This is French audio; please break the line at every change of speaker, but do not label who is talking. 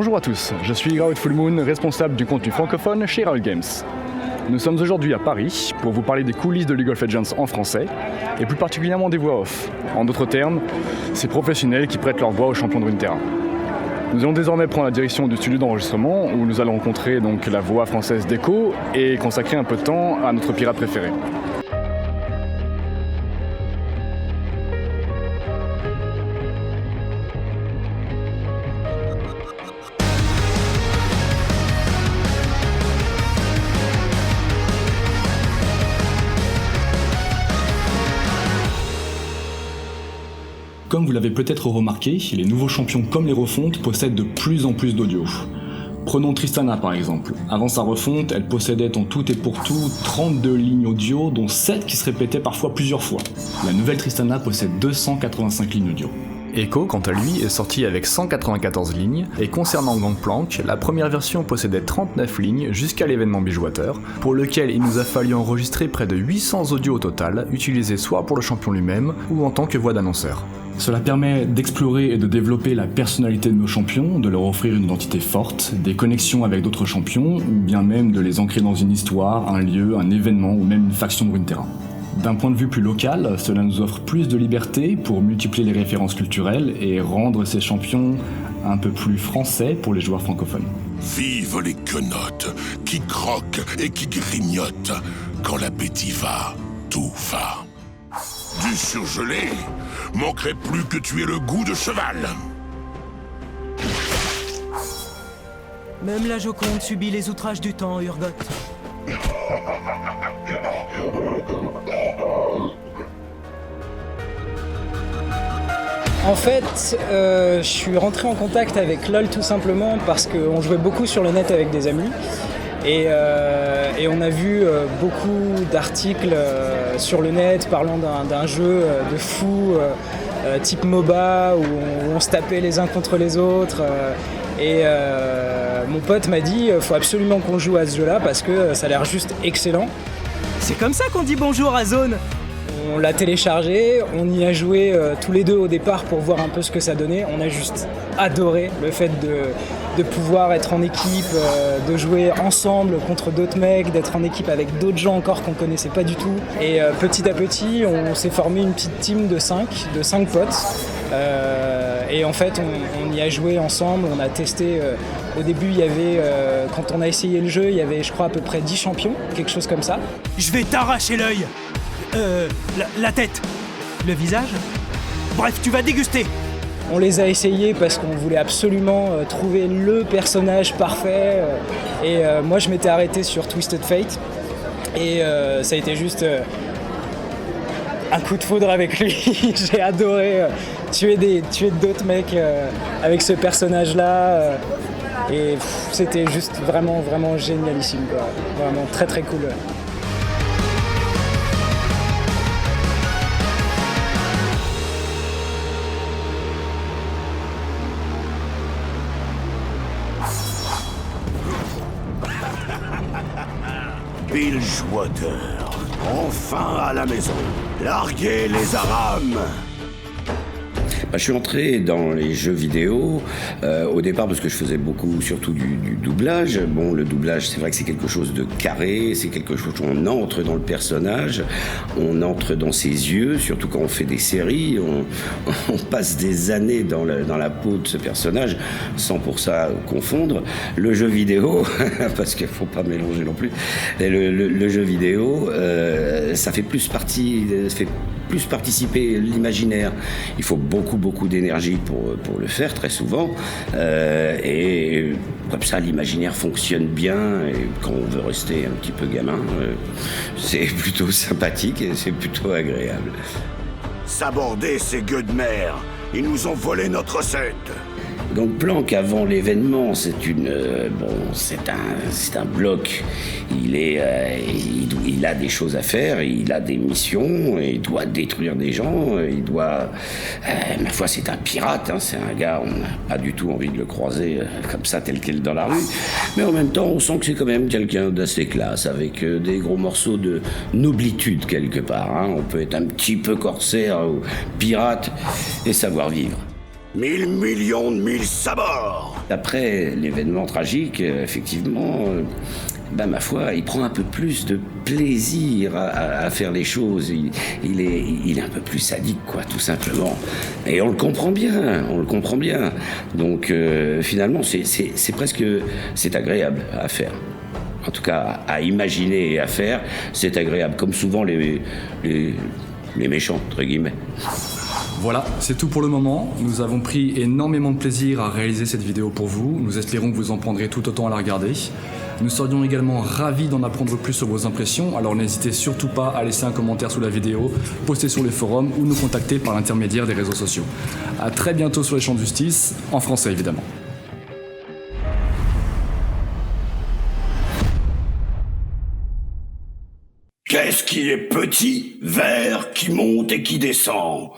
Bonjour à tous, je suis Raoul Fullmoon, responsable du contenu francophone chez Raoul Games. Nous sommes aujourd'hui à Paris pour vous parler des coulisses de League of Legends en français, et plus particulièrement des voix off. En d'autres termes, ces professionnels qui prêtent leur voix aux champions de Runeterra. Nous allons désormais prendre la direction du studio d'enregistrement où nous allons rencontrer donc la voix française d'Echo et consacrer un peu de temps à notre pirate préféré.
Comme vous l'avez peut-être remarqué, les nouveaux champions comme les refontes possèdent de plus en plus d'audio. Prenons Tristana par exemple. Avant sa refonte, elle possédait en tout et pour tout 32 lignes audio, dont 7 qui se répétaient parfois plusieurs fois. La nouvelle Tristana possède 285 lignes audio.
Echo, quant à lui, est sorti avec 194 lignes, et concernant Gangplank, la première version possédait 39 lignes jusqu'à l'événement Bigewater, pour lequel il nous a fallu enregistrer près de 800 audios au total, utilisés soit pour le champion lui-même, ou en tant que voix d'annonceur.
Cela permet d'explorer et de développer la personnalité de nos champions, de leur offrir une identité forte, des connexions avec d'autres champions, ou bien même de les ancrer dans une histoire, un lieu, un événement, ou même une faction de Runeterra. D'un point de vue plus local, cela nous offre plus de liberté pour multiplier les références culturelles et rendre ces champions un peu plus français pour les joueurs francophones.
Vive les quenottes qui croquent et qui grignotent. Quand l'appétit va, tout va. Du surgelé, manquerait plus que tu aies le goût de cheval.
Même la Joconde subit les outrages du temps, Urgot.
En fait, je suis rentré en contact avec LoL tout simplement parce qu'on jouait beaucoup sur le net avec des amis et on a vu beaucoup d'articles sur le net parlant d'un jeu de fou type MOBA où on se tapait les uns contre les autres et mon pote m'a dit faut absolument qu'on joue à ce jeu-là parce que ça a l'air juste excellent.
C'est comme ça qu'on dit bonjour à Zone.
On l'a téléchargé, on y a joué tous les deux au départ pour voir un peu ce que ça donnait. On a juste adoré le fait de pouvoir être en équipe, de jouer ensemble contre d'autres mecs, d'être en équipe avec d'autres gens encore qu'on connaissait pas du tout. Et petit à petit, on s'est formé une petite team de 5 potes. Et en fait, on y a joué ensemble, on a testé. Au début, il y avait, quand on a essayé le jeu, il y avait, je crois, à peu près 10 champions, quelque chose comme ça.
Je vais t'arracher l'œil. La tête. Le visage. Bref, tu vas déguster.
On les a essayés parce qu'on voulait absolument trouver le personnage parfait. Et moi, je m'étais arrêté sur Twisted Fate. Et ça a été juste un coup de foudre avec lui. J'ai adoré tuer d'autres mecs avec ce personnage-là. Et c'était juste vraiment, vraiment génialissime, quoi. Vraiment très, très cool.
Bilgewater, enfin à la maison. Larguez les arames.
Je suis entré dans les jeux vidéo au départ parce que je faisais beaucoup, surtout du doublage. Bon, le doublage, c'est vrai que c'est quelque chose de carré, c'est quelque chose où on entre dans le personnage, on entre dans ses yeux, surtout quand on fait des séries, on passe des années dans la peau de ce personnage, sans pour ça confondre. Le jeu vidéo, parce qu'il faut pas mélanger non plus, le jeu vidéo, ça fait plus participer l'imaginaire. Il faut beaucoup d'énergie pour le faire, très souvent. Et comme ça, l'imaginaire fonctionne bien. Et quand on veut rester un petit peu gamin, c'est plutôt sympathique et c'est plutôt agréable.
Sabordez ces gueux de mer. Ils nous ont volé notre recette.
Gangplank, avant l'événement, c'est un bloc. Il a des choses à faire, il a des missions, il doit détruire des gens, ma foi, c'est un pirate, c'est un gars, on n'a pas du tout envie de le croiser comme ça, tel quel dans la rue. Mais en même temps, on sent que c'est quand même quelqu'un d'assez classe, avec des gros morceaux de noblitude quelque part. On peut être un petit peu corsaire ou pirate et savoir vivre.
1000 millions de 1000 sabords.
Après l'événement tragique, effectivement, ma foi, il prend un peu plus de plaisir à faire les choses. Il est un peu plus sadique, quoi, tout simplement. Et on le comprend bien, Donc, finalement, c'est agréable à faire. En tout cas, à imaginer et à faire, c'est agréable. Comme souvent les méchants, entre guillemets.
Voilà, c'est tout pour le moment. Nous avons pris énormément de plaisir à réaliser cette vidéo pour vous. Nous espérons que vous en prendrez tout autant à la regarder. Nous serions également ravis d'en apprendre plus sur vos impressions, alors n'hésitez surtout pas à laisser un commentaire sous la vidéo, poster sur les forums ou nous contacter par l'intermédiaire des réseaux sociaux. A très bientôt sur les champs de justice, en français évidemment.
Qu'est-ce qui est petit, vert, qui monte et qui descend ?